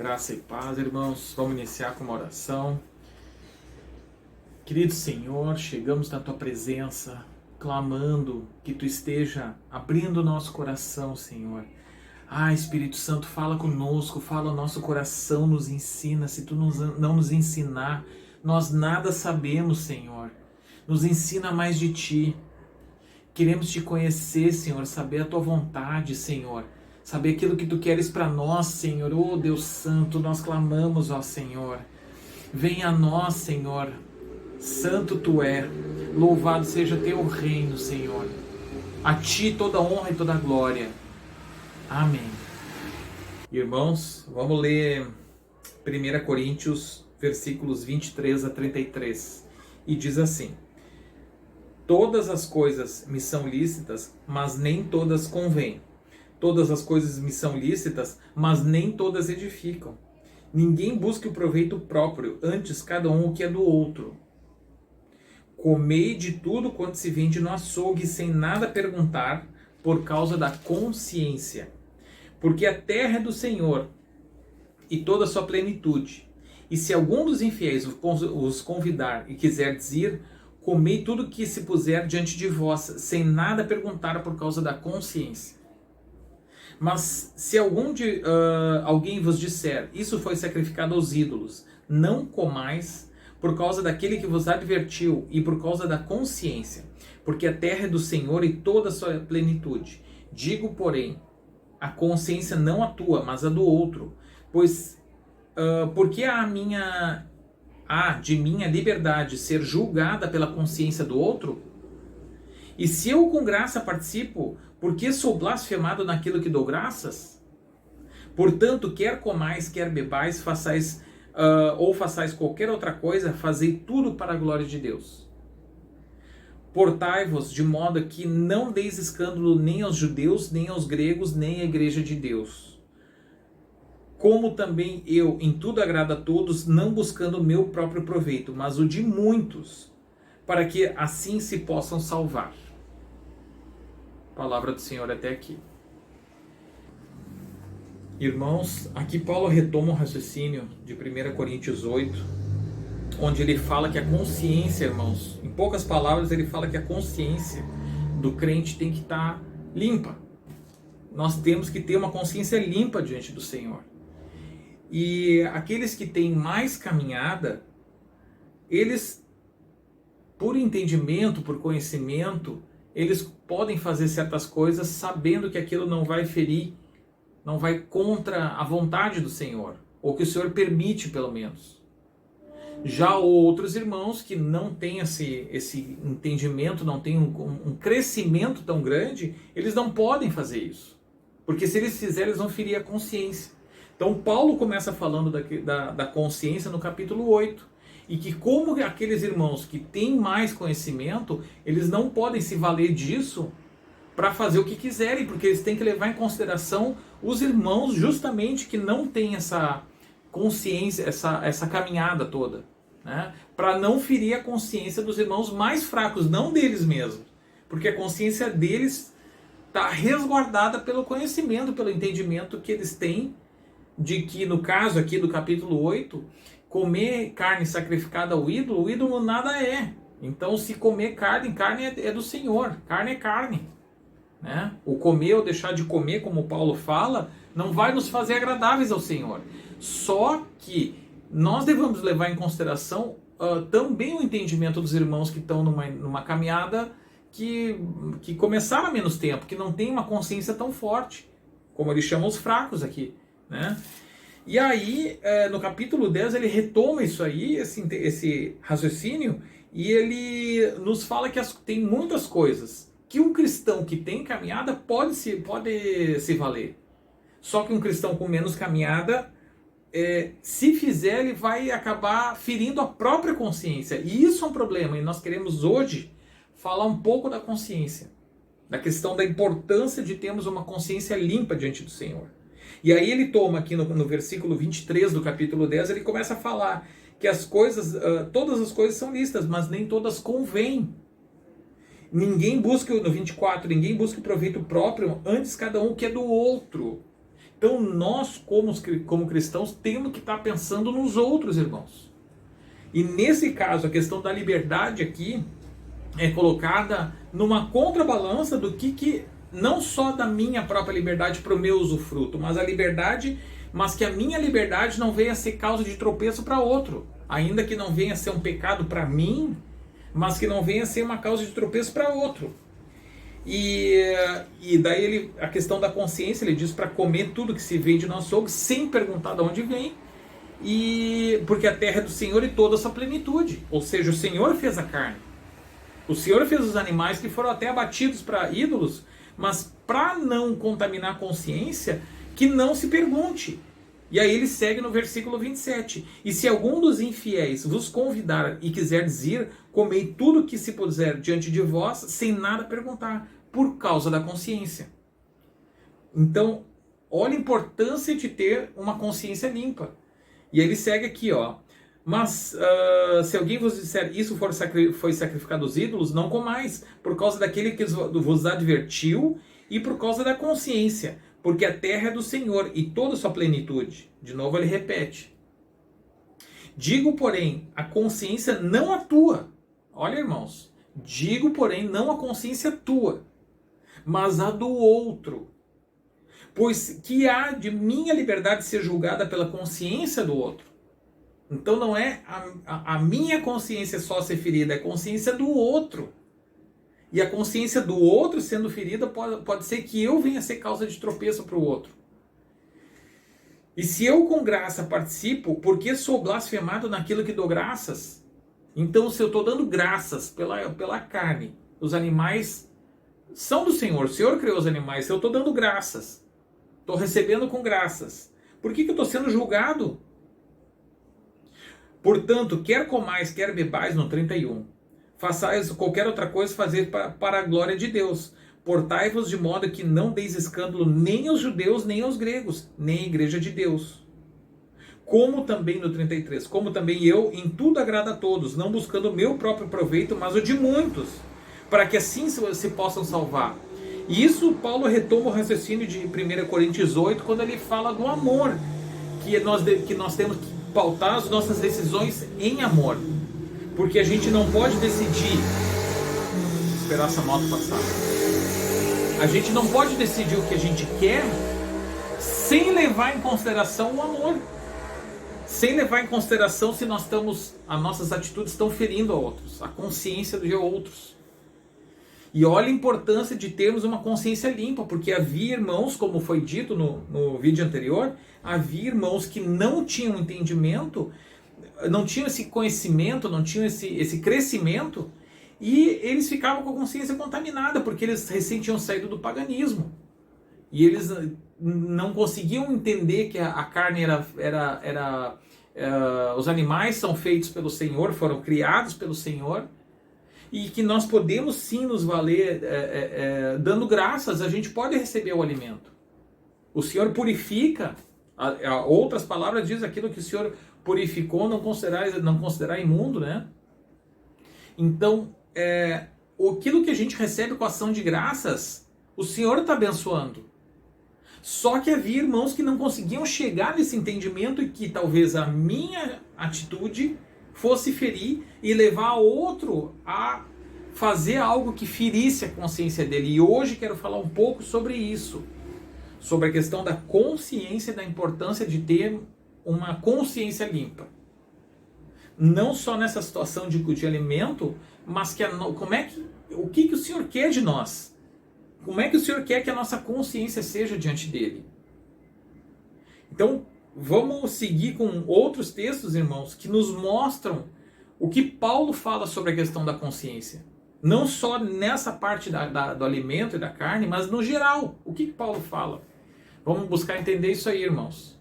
Graça e paz, irmãos. Vamos iniciar com uma oração. Querido Senhor, chegamos na Tua presença, clamando que Tu esteja abrindo o nosso coração, Senhor. Espírito Santo, fala conosco, fala o nosso coração, nos ensina. Se Tu não nos ensinar, nós nada sabemos, Senhor. Nos ensina mais de Ti. Queremos Te conhecer, Senhor, saber a Tua vontade, Senhor. Saber aquilo que Tu queres para nós, Senhor. Oh, Deus Santo, nós clamamos, ó Senhor. Venha a nós, Senhor. Santo Tu é. Louvado seja Teu reino, Senhor. A Ti toda honra e toda glória. Amém. Irmãos, vamos ler 1 Coríntios, versículos 23 a 33. E diz assim: Todas as coisas me são lícitas, mas nem todas convêm. Todas as coisas me são lícitas, mas nem todas edificam. Ninguém busque o proveito próprio, antes cada um o que é do outro. Comei de tudo quanto se vende no açougue, sem nada perguntar, por causa da consciência. Porque a terra é do Senhor, e toda a sua plenitude. E se algum dos infiéis os convidar e quiser dizer, comei tudo que se puser diante de vós, sem nada perguntar por causa da consciência. Mas se alguém vos disser, isso foi sacrificado aos ídolos, não comais, por causa daquele que vos advertiu e por causa da consciência, porque a terra é do Senhor e toda a sua plenitude. Digo, porém, a consciência não a tua, mas a do outro, pois porque de minha liberdade ser julgada pela consciência do outro? E se eu com graça participo, por que sou blasfemado naquilo que dou graças? Portanto, quer comais, quer bebais, façais qualquer outra coisa, fazei tudo para a glória de Deus. Portai-vos de modo que não deis escândalo nem aos judeus, nem aos gregos, nem à igreja de Deus. Como também eu em tudo agrado a todos, não buscando o meu próprio proveito, mas o de muitos, para que assim se possam salvar. Palavra do Senhor até aqui. Irmãos, aqui Paulo retoma o raciocínio de 1 Coríntios 8, onde ele fala que a consciência, irmãos, em poucas palavras, ele fala que a consciência do crente tem que estar limpa. Nós temos que ter uma consciência limpa diante do Senhor. E aqueles que têm mais caminhada, eles, por entendimento, por conhecimento, eles podem fazer certas coisas sabendo que aquilo não vai ferir, não vai contra a vontade do Senhor, ou que o Senhor permite, pelo menos. Já outros irmãos que não têm esse entendimento, não têm um crescimento tão grande, eles não podem fazer isso. Porque se eles fizerem, eles vão ferir a consciência. Então Paulo começa falando da consciência no capítulo 8. E que como aqueles irmãos que têm mais conhecimento, eles não podem se valer disso para fazer o que quiserem, porque eles têm que levar em consideração os irmãos justamente que não têm essa consciência, essa caminhada toda, né? Para não ferir a consciência dos irmãos mais fracos, não deles mesmos, porque a consciência deles está resguardada pelo conhecimento, pelo entendimento que eles têm de que, no caso aqui do capítulo 8, comer carne sacrificada ao ídolo, o ídolo nada é. Então, se comer carne, carne é do Senhor, carne é carne, né? O comer ou deixar de comer, como Paulo fala, não vai nos fazer agradáveis ao Senhor. Só que nós devemos levar em consideração também o entendimento dos irmãos que estão numa caminhada que começaram há menos tempo, que não tem uma consciência tão forte, como ele chama os fracos aqui, né? E aí, no capítulo 10, ele retoma isso aí, esse raciocínio, e ele nos fala que tem muitas coisas que um cristão que tem caminhada pode se valer. Só que um cristão com menos caminhada, se fizer, ele vai acabar ferindo a própria consciência. E isso é um problema, e nós queremos hoje falar um pouco da consciência, da questão da importância de termos uma consciência limpa diante do Senhor. E aí ele toma aqui no versículo 23 do capítulo 10, ele começa a falar que todas as coisas são lícitas, mas nem todas convêm. No 24, ninguém busca o proveito próprio, antes cada um que é do outro. Então nós, como cristãos, temos que estar pensando nos outros, irmãos. E nesse caso, a questão da liberdade aqui é colocada numa contrabalança do que não só da minha própria liberdade para o meu usufruto, mas que a minha liberdade não venha a ser causa de tropeço para outro. Ainda que não venha a ser um pecado para mim, mas que não venha a ser uma causa de tropeço para outro. E daí a questão da consciência, ele diz para comer tudo que se vê de nosso açougue, sem perguntar de onde vem, porque a terra é do Senhor e toda a sua plenitude. Ou seja, o Senhor fez a carne. O Senhor fez os animais que foram até abatidos para ídolos, mas para não contaminar a consciência, que não se pergunte. E aí ele segue no versículo 27. E se algum dos infiéis vos convidar e quiser dizer, comei tudo que se puser diante de vós, sem nada perguntar, por causa da consciência. Então, olha a importância de ter uma consciência limpa. E aí ele segue aqui, ó. Mas se alguém vos disser, isso foi sacrificado aos ídolos, não comais, por causa daquele que vos advertiu e por causa da consciência, porque a terra é do Senhor e toda a sua plenitude. De novo ele repete. Digo, porém, a consciência não atua. Olha, irmãos. Digo, porém, não a consciência tua, mas a do outro. Pois que há de minha liberdade ser julgada pela consciência do outro. Então não é a minha consciência só ser ferida, é a consciência do outro. E a consciência do outro sendo ferida pode ser que eu venha a ser causa de tropeço para o outro. E se eu com graça participo, por que sou blasfemado naquilo que dou graças? Então se eu estou dando graças pela carne, os animais são do Senhor, o Senhor criou os animais, se eu estou dando graças, estou recebendo com graças, por que eu estou sendo julgado? Portanto, quer comais, quer bebais, no 31, façais qualquer outra coisa, fazer para a glória de Deus. Portai-vos de modo que não deis escândalo nem aos judeus, nem aos gregos, nem à igreja de Deus. Como também, no 33, como também eu, em tudo agrado a todos, não buscando o meu próprio proveito, mas o de muitos, para que assim se possam salvar. E isso Paulo retoma o raciocínio de 1 Coríntios 8, quando ele fala do amor, que nós temos que pautar as nossas decisões em amor, porque a gente não pode decidir, esperar essa moto passar, a gente não pode decidir o que a gente quer sem levar em consideração o amor, sem levar em consideração se as nossas atitudes estão ferindo a outros, a consciência de outros. E olha a importância de termos uma consciência limpa, porque havia irmãos, como foi dito no vídeo anterior, havia irmãos que não tinham entendimento, não tinham esse conhecimento, não tinham esse crescimento, e eles ficavam com a consciência contaminada, porque eles recém tinham saído do paganismo. E eles não conseguiam entender que a carne os animais são feitos pelo Senhor, foram criados pelo Senhor, e que nós podemos sim nos valer, dando graças, a gente pode receber o alimento. O Senhor purifica, outras palavras diz aquilo que o Senhor purificou, não considerar imundo, né? Então, aquilo que a gente recebe com a ação de graças, o Senhor está abençoando. Só que havia irmãos que não conseguiam chegar nesse entendimento e que talvez a minha atitude fosse ferir e levar outro a fazer algo que ferisse a consciência dele. E hoje quero falar um pouco sobre isso, sobre a questão da consciência e da importância de ter uma consciência limpa. Não só nessa situação de alimento, mas o que o Senhor quer de nós? Como é que o Senhor quer que a nossa consciência seja diante dele? Então, vamos seguir com outros textos, irmãos, que nos mostram o que Paulo fala sobre a questão da consciência. Não só nessa parte do alimento e da carne, mas no geral. O que Paulo fala? Vamos buscar entender isso aí, irmãos.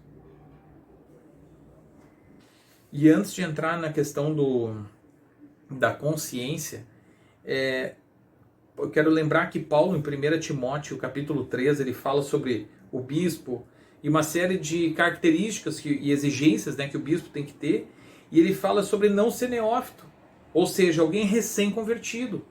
E antes de entrar na questão da consciência, eu quero lembrar que Paulo, em 1 Timóteo, capítulo 3, ele fala sobre o bispo e uma série de características e exigências, né, que o bispo tem que ter, e ele fala sobre não ser neófito, ou seja, alguém recém-convertido.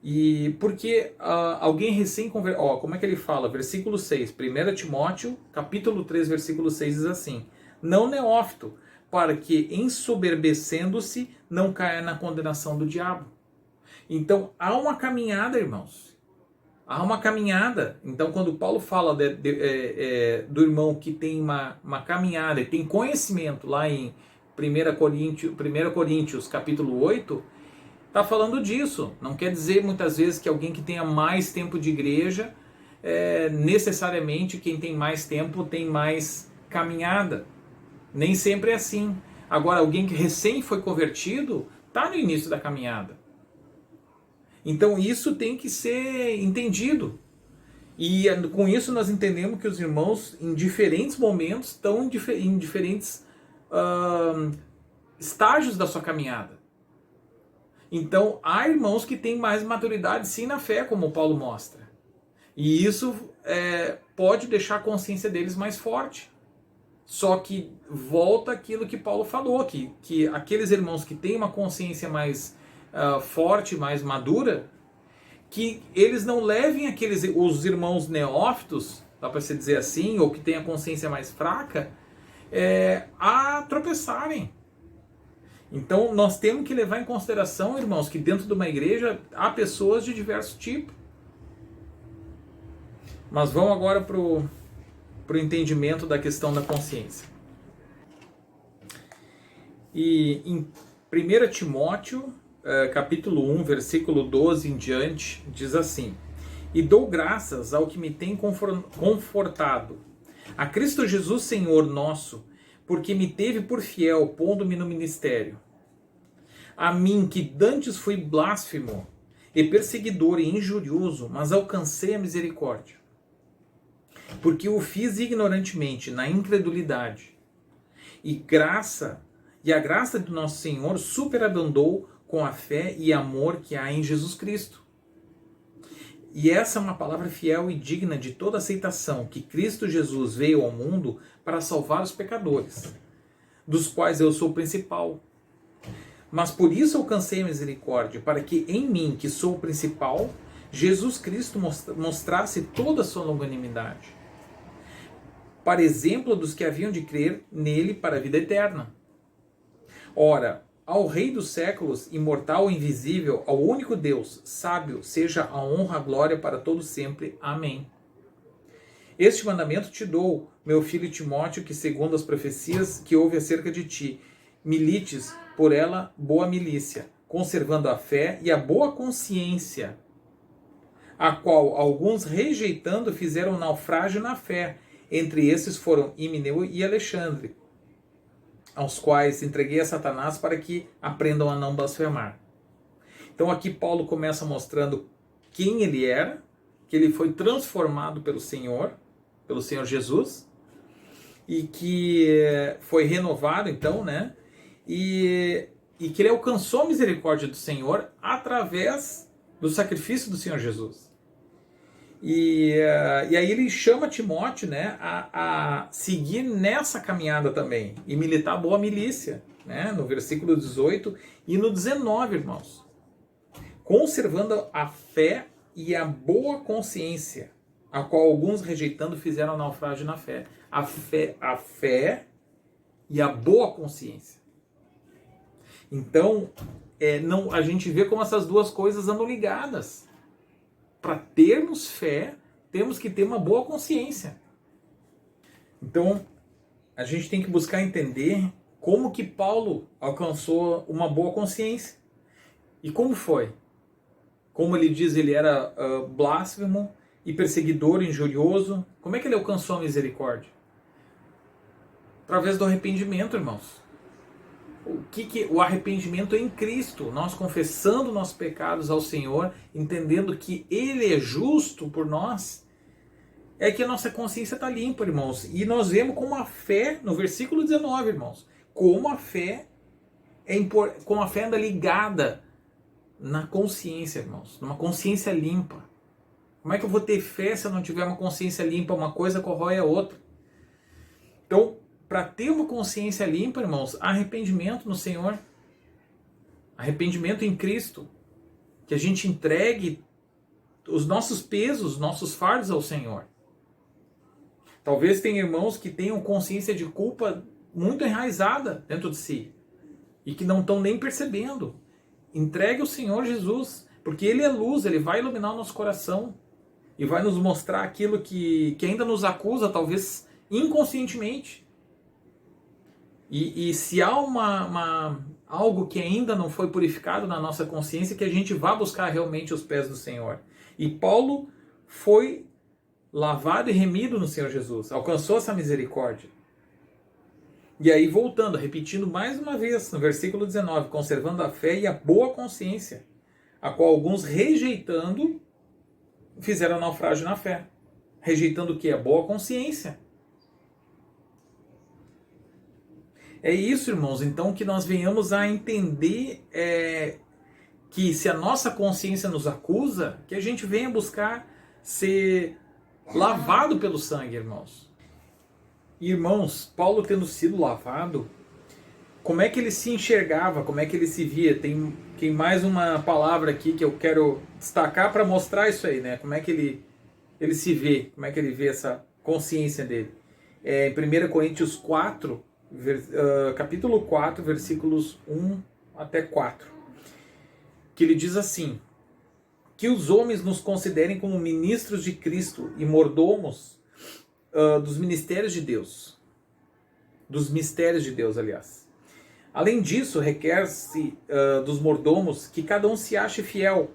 E porque alguém recém-convertido... Ó, como é que ele fala? Versículo 6, 1 Timóteo, capítulo 3, versículo 6 diz assim: não neófito, para que, ensoberbecendo-se, não caia na condenação do diabo. Então, há uma caminhada, irmãos. Há uma caminhada. Então, quando Paulo fala do irmão que tem uma caminhada e tem conhecimento, lá em 1 Coríntios capítulo 8, está falando disso. Não quer dizer muitas vezes que alguém que tenha mais tempo de igreja, necessariamente quem tem mais tempo tem mais caminhada. Nem sempre é assim. Agora, alguém que recém foi convertido está no início da caminhada. Então isso tem que ser entendido. E com isso nós entendemos que os irmãos em diferentes momentos estão em diferentes estágios da sua caminhada. Então há irmãos que têm mais maturidade sim na fé, como Paulo mostra. E isso pode deixar a consciência deles mais forte. Só que volta aquilo que Paulo falou, que aqueles irmãos que têm uma consciência mais forte, mais madura, que eles não levem os irmãos neófitos, dá para se dizer assim, ou que têm a consciência mais fraca, a tropeçarem. Então nós temos que levar em consideração, irmãos, que dentro de uma igreja há pessoas de diversos tipos. Mas vamos agora para o entendimento da questão da consciência. E em 1 Timóteo, capítulo 1, versículo 12 em diante, diz assim: e dou graças ao que me tem confortado, a Cristo Jesus Senhor nosso, porque me teve por fiel, pondo-me no ministério. A mim, que dantes fui blasfemo, e perseguidor e injurioso, mas alcancei a misericórdia. Porque o fiz ignorantemente, na incredulidade. E a graça do nosso Senhor superabundou com a fé e amor que há em Jesus Cristo. E essa é uma palavra fiel e digna de toda aceitação, que Cristo Jesus veio ao mundo para salvar os pecadores, dos quais eu sou o principal. Mas por isso alcancei a misericórdia, para que em mim, que sou o principal, Jesus Cristo mostrasse toda a sua longanimidade, para exemplo dos que haviam de crer nele para a vida eterna. Ora, ao Rei dos séculos, imortal e invisível, ao único Deus, sábio, seja a honra, a glória para todos sempre. Amém. Este mandamento te dou, meu filho Timóteo, que segundo as profecias que houve acerca de ti, milites por ela boa milícia, conservando a fé e a boa consciência, a qual alguns rejeitando fizeram naufrágio na fé. Entre esses foram Himeneu e Alexandre, aos quais entreguei a Satanás para que aprendam a não blasfemar. Então aqui Paulo começa mostrando quem ele era, que ele foi transformado pelo Senhor Jesus, e que foi renovado então, né? E que ele alcançou a misericórdia do Senhor através do sacrifício do Senhor Jesus. E aí ele chama Timóteo, né, a seguir nessa caminhada também, e militar boa milícia, né, no versículo 18 e no 19, irmãos. Conservando a fé e a boa consciência, a qual alguns rejeitando fizeram naufrágio na fé. A fé e a boa consciência. Então, a gente vê como essas duas coisas andam ligadas. Para termos fé, temos que ter uma boa consciência. Então, a gente tem que buscar entender como que Paulo alcançou uma boa consciência. E como foi? Como ele diz, ele era blasfemo e perseguidor, injurioso. Como é que ele alcançou a misericórdia? Através do arrependimento, irmãos. O arrependimento é em Cristo, nós confessando nossos pecados ao Senhor, entendendo que Ele é justo por nós, é que a nossa consciência está limpa, irmãos. E nós vemos como a fé, no versículo 19, irmãos, como a fé anda ligada na consciência, irmãos, numa consciência limpa. Como é que eu vou ter fé se eu não tiver uma consciência limpa? Uma coisa corrói a outra. Então, para ter uma consciência limpa, irmãos, arrependimento no Senhor, arrependimento em Cristo. que a gente entregue os nossos pesos, os nossos fardos ao Senhor. Talvez tenha irmãos que tenham consciência de culpa muito enraizada dentro de si e que não estão nem percebendo. Entregue ao Senhor Jesus, porque Ele é luz, Ele vai iluminar o nosso coração e vai nos mostrar aquilo que ainda nos acusa, talvez inconscientemente. E se há algo que ainda não foi purificado na nossa consciência, que a gente vá buscar realmente os pés do Senhor. E Paulo foi lavado e remido no Senhor Jesus, alcançou essa misericórdia. E aí voltando, repetindo mais uma vez, no versículo 19, conservando a fé e a boa consciência, a qual alguns rejeitando, fizeram naufrágio na fé. Rejeitando o que? A boa consciência. É isso, irmãos, então que nós venhamos a entender que se a nossa consciência nos acusa, que a gente venha buscar ser lavado pelo sangue, irmãos. Irmãos, Paulo tendo sido lavado, como é que ele se enxergava, como é que ele se via? Tem mais uma palavra aqui que eu quero destacar para mostrar isso aí, né? Como é que ele se vê, como é que ele vê essa consciência dele. Em 1 Coríntios 4, capítulo 4, versículos 1 até 4, que ele diz assim: que os homens nos considerem como ministros de Cristo e mordomos dos ministérios de Deus. Dos mistérios de Deus, aliás. Além disso, requer-se dos mordomos que cada um se ache fiel.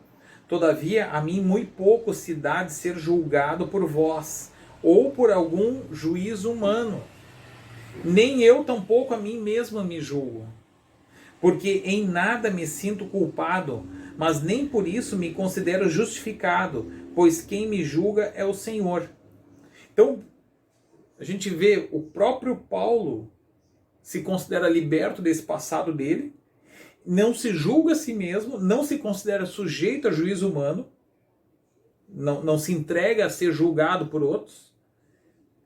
Todavia, a mim muito pouco se dá de ser julgado por vós, ou por algum juízo humano. Nem eu tampouco a mim mesmo me julgo. Porque em nada me sinto culpado, mas nem por isso me considero justificado, pois quem me julga é o Senhor. Então, a gente vê o próprio Paulo se considera liberto desse passado dele, não se julga a si mesmo, não se considera sujeito a juízo humano, não se entrega a ser julgado por outros,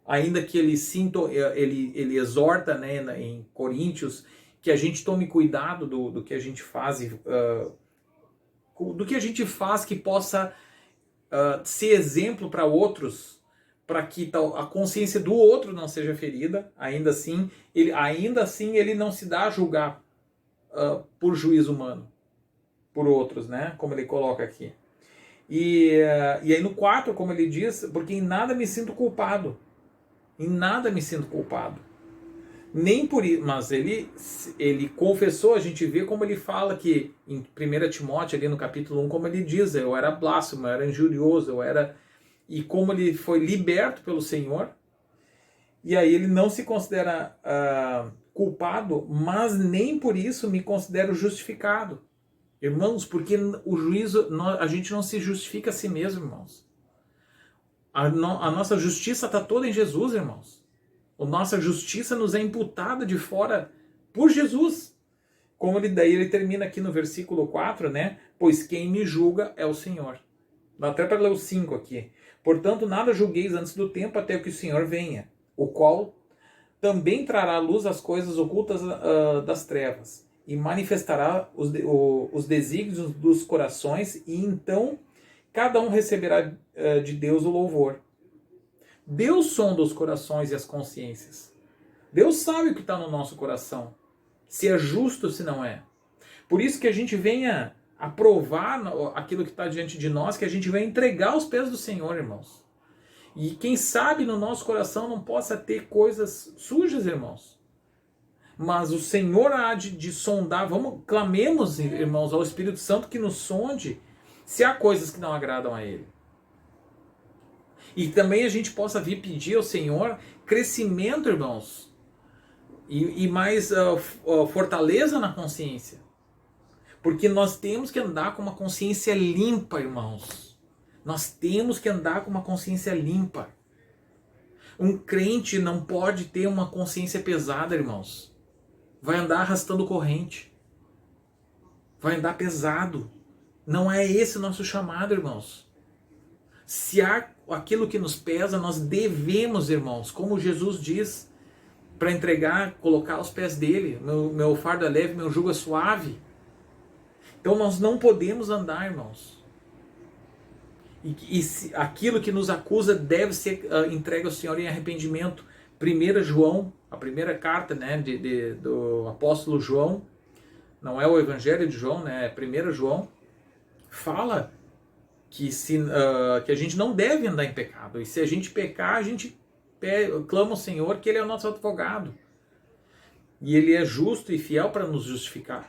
ainda que ele exorta, né, em Coríntios, que a gente tome cuidado do que a gente faz, do que a gente faz que possa ser exemplo para outros, para que a consciência do outro não seja ferida. Ainda assim ele não se dá a julgar por juízo humano, por outros, né? Como ele coloca aqui. E aí no 4, como ele diz, porque em nada me sinto culpado. Em nada me sinto culpado. Nem por isso, mas ele confessou, a gente vê como ele fala que em 1 Timóteo, ali no capítulo 1, como ele diz, eu era blasfemo, eu era injurioso, e como ele foi liberto pelo Senhor, e aí ele não se considera culpado, mas nem por isso me considero justificado. Irmãos, porque o juízo, a gente não se justifica a si mesmo, irmãos. A nossa justiça está toda em Jesus, irmãos. A nossa justiça nos é imputada de fora por Jesus. Como ele termina aqui no versículo 4, né? Pois quem me julga é o Senhor. Dá até para ler o 5 aqui. Portanto, nada julgueis antes do tempo até que o Senhor venha, o qual também trará à luz as coisas ocultas das trevas e manifestará os desígnios dos corações, e então cada um receberá de Deus o louvor. Deus sonda os corações e as consciências. Deus sabe o que está no nosso coração, se é justo ou se não é. Por isso que a gente venha aprovar aquilo que está diante de nós, que a gente venha entregar aos pés do Senhor, irmãos. E quem sabe no nosso coração não possa ter coisas sujas, irmãos. Mas o Senhor há de sondar. Clamemos, irmãos, ao Espírito Santo que nos sonde se há coisas que não agradam a Ele. E também a gente possa vir pedir ao Senhor crescimento, irmãos, e mais fortaleza na consciência. Porque nós temos que andar com uma consciência limpa, irmãos. Nós temos que andar com uma consciência limpa. Um crente não pode ter uma consciência pesada, irmãos. Vai andar arrastando corrente. Vai andar pesado. Não é esse o nosso chamado, irmãos. Se há aquilo que nos pesa, nós devemos, irmãos, como Jesus diz, para entregar, colocar aos pés dele. Meu fardo é leve, meu jugo é suave. Então nós não podemos andar, irmãos. Aquilo que nos acusa deve ser entregue ao Senhor em arrependimento. 1 João, a primeira carta, né, do apóstolo João, não é o Evangelho de João, né, é 1 João, fala que a gente não deve andar em pecado. E se a gente pecar, a gente clama ao Senhor que Ele é o nosso advogado. E Ele é justo e fiel para nos justificar.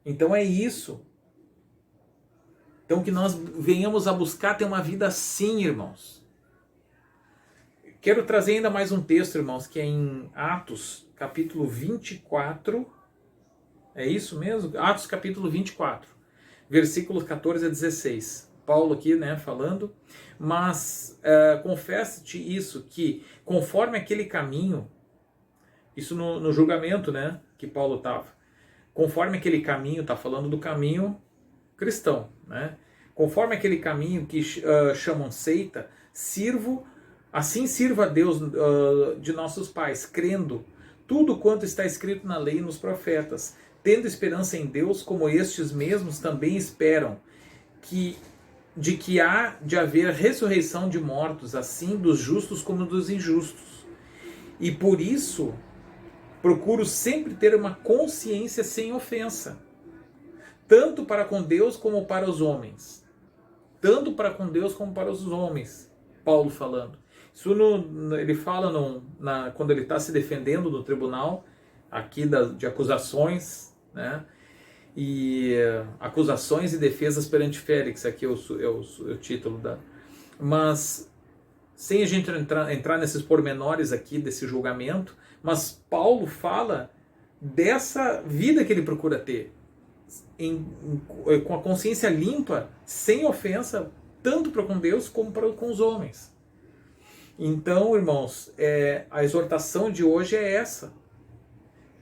Então é isso. Então que nós venhamos a buscar ter uma vida assim, irmãos. Quero trazer ainda mais um texto, irmãos, que é em Atos, capítulo 24. É isso mesmo? Atos, capítulo 24, versículos 14 a 16. Paulo aqui, né, falando. Mas confessa-te isso, que conforme aquele caminho, isso no julgamento, né, que Paulo estava. Conforme aquele caminho, está falando do caminho cristão, né? Conforme aquele caminho que chamam seita, assim sirva a Deus de nossos pais, crendo tudo quanto está escrito na lei e nos profetas, tendo esperança em Deus, como estes mesmos também esperam, de que há de haver ressurreição de mortos, assim dos justos como dos injustos. E por isso procuro sempre ter uma consciência sem ofensa, tanto para com Deus como para os homens. Tanto para com Deus como para os homens, Paulo falando. Isso ele fala quando ele está se defendendo no tribunal, aqui de acusações, né? E acusações e defesas perante Félix, aqui é o título Mas, sem a gente entrar nesses pormenores aqui desse julgamento, mas Paulo fala dessa vida que ele procura ter, com a consciência limpa, sem ofensa, tanto para com Deus como para com os homens. Então, irmãos, a exortação de hoje é essa,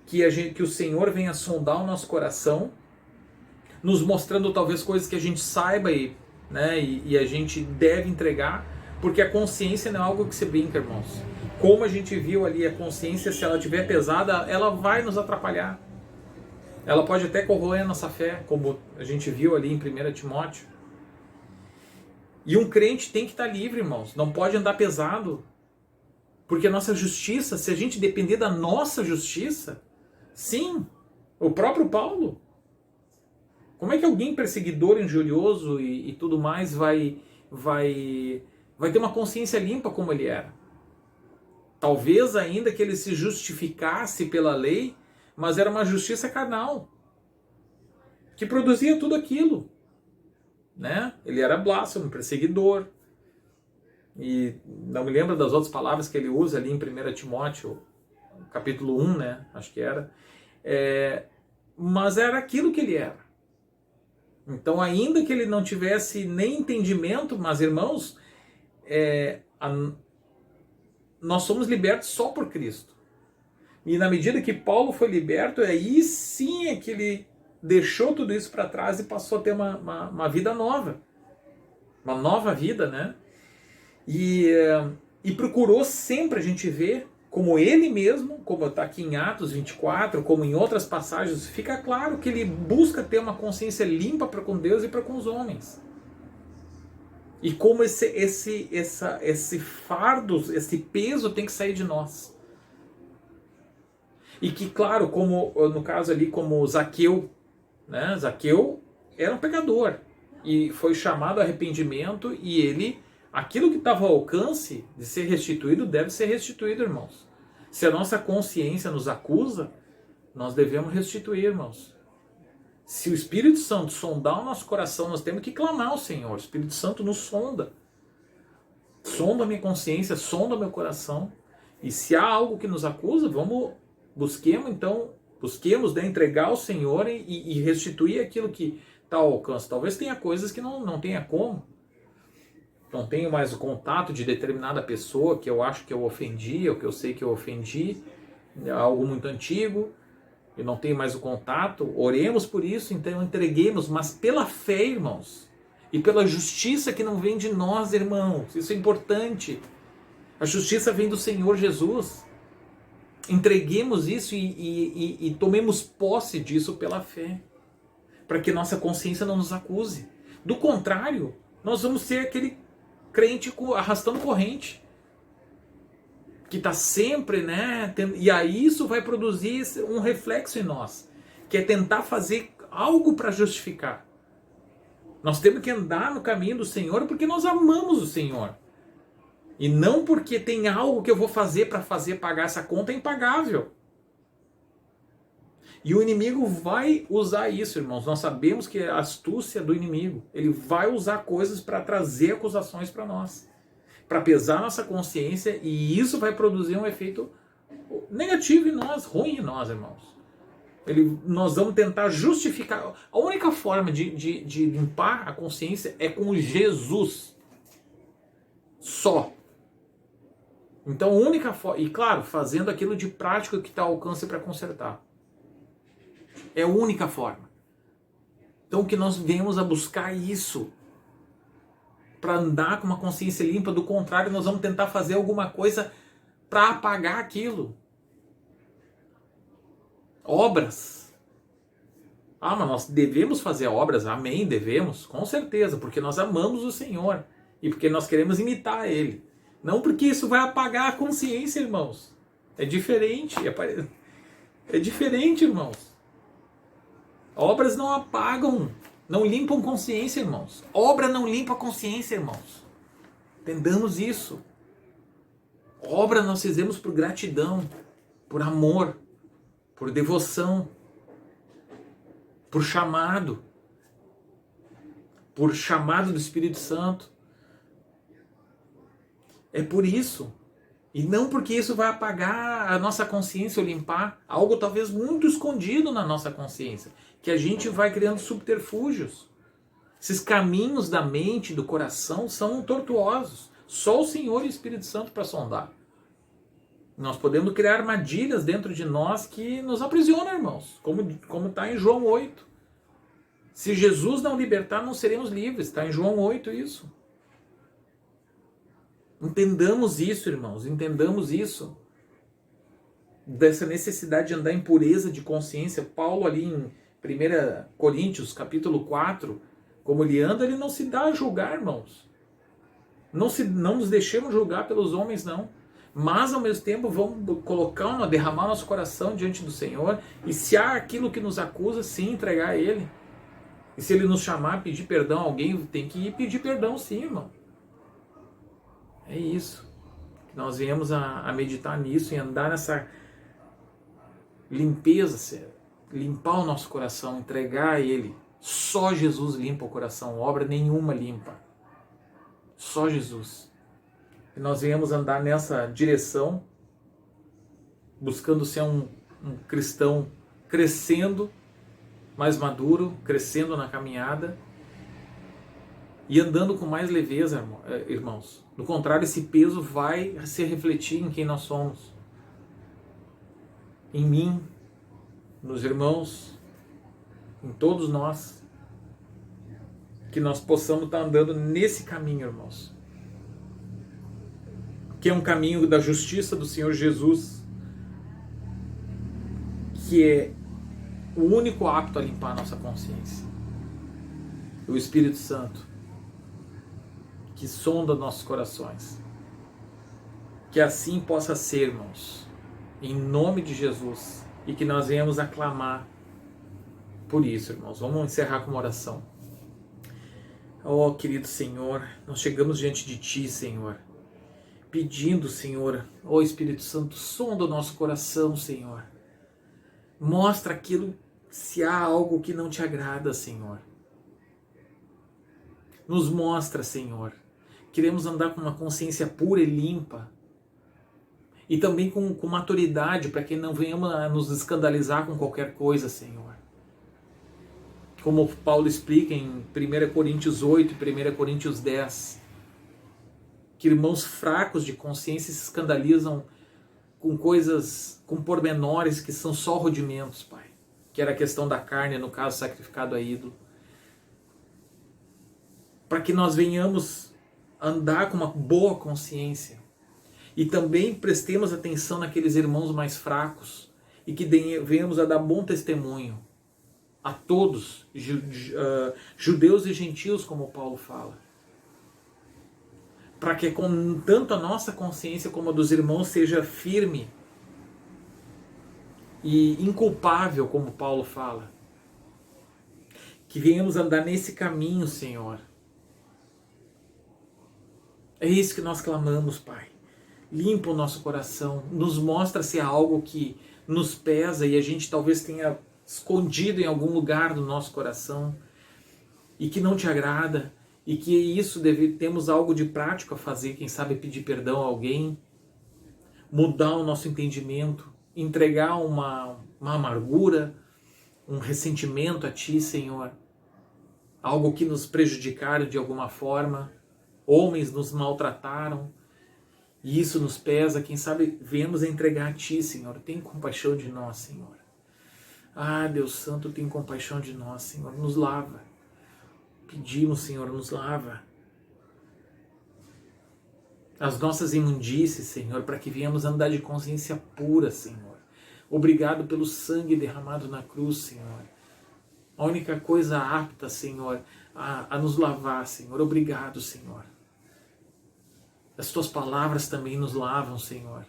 que o Senhor venha sondar o nosso coração, nos mostrando talvez coisas que a gente saiba né, e a gente deve entregar, porque a consciência não é algo que se brinca, irmãos. Como a gente viu ali, a consciência, se ela estiver pesada, ela vai nos atrapalhar. Ela pode até corroer a nossa fé, como a gente viu ali em 1 Timóteo. E um crente tem que estar livre, irmãos. Não pode andar pesado. Porque a nossa justiça, se a gente depender da nossa justiça, sim, o próprio Paulo. Como é que alguém perseguidor, injurioso e tudo mais vai ter uma consciência limpa como ele era? Talvez ainda que ele se justificasse pela lei, mas era uma justiça carnal, que produzia tudo aquilo, né? Ele era blasfemo, perseguidor, e não me lembro das outras palavras que ele usa ali em 1 Timóteo, capítulo 1, né? Acho que era. Mas era aquilo que ele era. Então, ainda que ele não tivesse nem entendimento, mas irmãos, nós somos libertos só por Cristo. E na medida que Paulo foi liberto, aí sim é que ele deixou tudo isso para trás e passou a ter uma vida nova. Uma nova vida, né? E procurou sempre, a gente ver, como ele mesmo, como está aqui em Atos 24, como em outras passagens, fica claro que ele busca ter uma consciência limpa para com Deus e para com os homens. E como esse fardo, esse peso tem que sair de nós. E que, claro, como no caso ali, como Zaqueu, né? Zaqueu era um pecador e foi chamado a arrependimento, e ele, aquilo que estava ao alcance de ser restituído, deve ser restituído, irmãos. Se a nossa consciência nos acusa, nós devemos restituir, irmãos. Se o Espírito Santo sondar o nosso coração, nós temos que clamar ao Senhor. O Espírito Santo nos sonda. Sonda a minha consciência, sonda o meu coração. E se há algo que nos acusa, busquemos, né, entregar ao Senhor e restituir aquilo que está ao alcance. Talvez tenha coisas que não tenha como. Não tenho mais o contato de determinada pessoa que eu acho que eu ofendi, ou que eu sei que eu ofendi, algo muito antigo, e não tenho mais o contato. Oremos por isso, então entreguemos, mas pela fé, irmãos, e pela justiça que não vem de nós, irmãos. Isso é importante. A justiça vem do Senhor Jesus. Entreguemos isso e tomemos posse disso pela fé. para que nossa consciência não nos acuse. Do contrário, nós vamos ser aquele crente arrastando corrente, que está sempre, né? E aí isso vai produzir um reflexo em nós, que é tentar fazer algo para justificar. Nós temos que andar no caminho do Senhor porque nós amamos o Senhor. E não porque tem algo que eu vou fazer para fazer pagar essa conta impagável. E o inimigo vai usar isso, irmãos. Nós sabemos que é a astúcia do inimigo. Ele vai usar coisas para trazer acusações para nós, para pesar nossa consciência, e isso vai produzir um efeito negativo em nós, ruim em nós, irmãos. Nós vamos tentar justificar. A única forma de limpar a consciência é com Jesus. Só. Então, a única forma, e claro, fazendo aquilo de prático que está ao alcance para consertar. É a única forma. Então, que nós venhamos a buscar isso, para andar com uma consciência limpa. Do contrário, nós vamos tentar fazer alguma coisa para apagar aquilo. Obras. Mas nós devemos fazer obras? Amém, devemos, com certeza, porque nós amamos o Senhor e porque nós queremos imitar Ele. Não porque isso vai apagar a consciência, irmãos. É diferente. É diferente, irmãos. Obras não apagam, não limpam consciência, irmãos. Obra não limpa a consciência, irmãos. Entendamos isso. Obra nós fizemos por gratidão, por amor, por devoção, por chamado do Espírito Santo. É por isso. E não porque isso vai apagar a nossa consciência ou limpar algo talvez muito escondido na nossa consciência, que a gente vai criando subterfúgios. Esses caminhos da mente, do coração, são tortuosos. Só o Senhor e o Espírito Santo para sondar. Nós podemos criar armadilhas dentro de nós que nos aprisionam, irmãos. Como está em João 8. Se Jesus não libertar, não seremos livres. Está em João 8 isso. Entendamos isso, irmãos. Entendamos isso. Dessa necessidade de andar em pureza de consciência. Paulo ali em 1 Coríntios, capítulo 4, como ele anda, ele não se dá a julgar, irmãos. Não nos deixemos julgar pelos homens, não. Mas, ao mesmo tempo, vamos derramar nosso coração diante do Senhor. E se há aquilo que nos acusa, sim, entregar a Ele. E se Ele nos chamar a pedir perdão a alguém, tem que ir pedir perdão, sim, irmão. É isso. Nós viemos a meditar nisso e andar nessa limpeza, limpar o nosso coração, entregar a Ele. Só Jesus limpa o coração, obra nenhuma limpa. Só Jesus. E nós viemos andar nessa direção, buscando ser um cristão crescendo, mais maduro, crescendo na caminhada e andando com mais leveza, irmãos. Do contrário, esse peso vai se refletir em quem nós somos. Em mim, nos irmãos, em todos nós. Que nós possamos estar andando nesse caminho, irmãos. Que é um caminho da justiça do Senhor Jesus, que é o único apto a limpar a nossa consciência. O Espírito Santo, que sonda nossos corações. Que assim possa ser, irmãos, em nome de Jesus, e que nós venhamos a clamar por isso, irmãos. Vamos encerrar com uma oração. Oh, querido Senhor, nós chegamos diante de Ti, Senhor, pedindo, Senhor, ó Espírito Santo, sonda o nosso coração, Senhor. Mostra aquilo, se há algo que não Te agrada, Senhor. Nos mostra, Senhor. Queremos andar com uma consciência pura e limpa. E também com maturidade, para que não venhamos a nos escandalizar com qualquer coisa, Senhor. Como Paulo explica em 1 Coríntios 8 e 1 Coríntios 10. Que irmãos fracos de consciência se escandalizam com coisas, com pormenores que são só rudimentos, Pai. Que era a questão da carne, no caso, sacrificado a ídolo. Para que nós venhamos andar com uma boa consciência. E também prestemos atenção naqueles irmãos mais fracos. E que venhamos a dar bom testemunho. a todos, judeus e gentios, como Paulo fala, para que com tanto a nossa consciência como a dos irmãos seja firme e inculpável, como Paulo fala. Que venhamos andar nesse caminho, Senhor. É isso que nós clamamos, Pai. Limpa o nosso coração, nos mostra se há algo que nos pesa e a gente talvez tenha escondido em algum lugar do nosso coração e que não te agrada, e que isso temos algo de prático a fazer, quem sabe pedir perdão a alguém, mudar o nosso entendimento, entregar uma amargura, um ressentimento a Ti, Senhor, algo que nos prejudicaram de alguma forma, homens nos maltrataram, e isso nos pesa, quem sabe viemos entregar a Ti, Senhor. Tem compaixão de nós, Senhor. Ah, Deus Santo, tem compaixão de nós, Senhor. Nos lava. Pedimos, Senhor, nos lava. As nossas imundícies, Senhor, para que viemos andar de consciência pura, Senhor. Obrigado pelo sangue derramado na cruz, Senhor. A única coisa apta, Senhor, a nos lavar, Senhor. Obrigado, Senhor. As Tuas palavras também nos lavam, Senhor.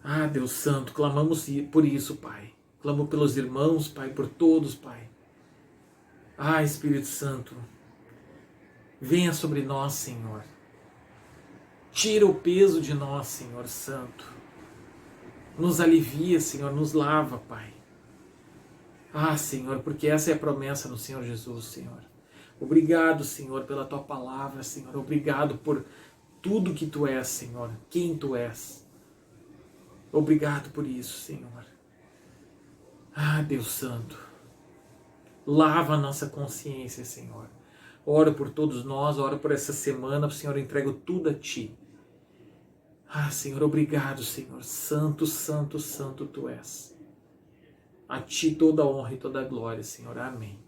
Ah, Deus Santo, clamamos por isso, Pai. Clamo pelos irmãos, Pai, por todos, Pai. Ah, Espírito Santo, venha sobre nós, Senhor. Tira o peso de nós, Senhor Santo. Nos alivia, Senhor, nos lava, Pai. Ah, Senhor, porque essa é a promessa do Senhor Jesus, Senhor. Obrigado, Senhor, pela Tua palavra, Senhor. Obrigado por tudo que Tu és, Senhor. Quem Tu és. Obrigado por isso, Senhor. Ah, Deus Santo. Lava a nossa consciência, Senhor. Oro por todos nós, oro por essa semana, Senhor, eu entrego tudo a Ti. Ah, Senhor, obrigado, Senhor. Santo, Santo, Santo Tu és. A Ti toda a honra e toda a glória, Senhor. Amém.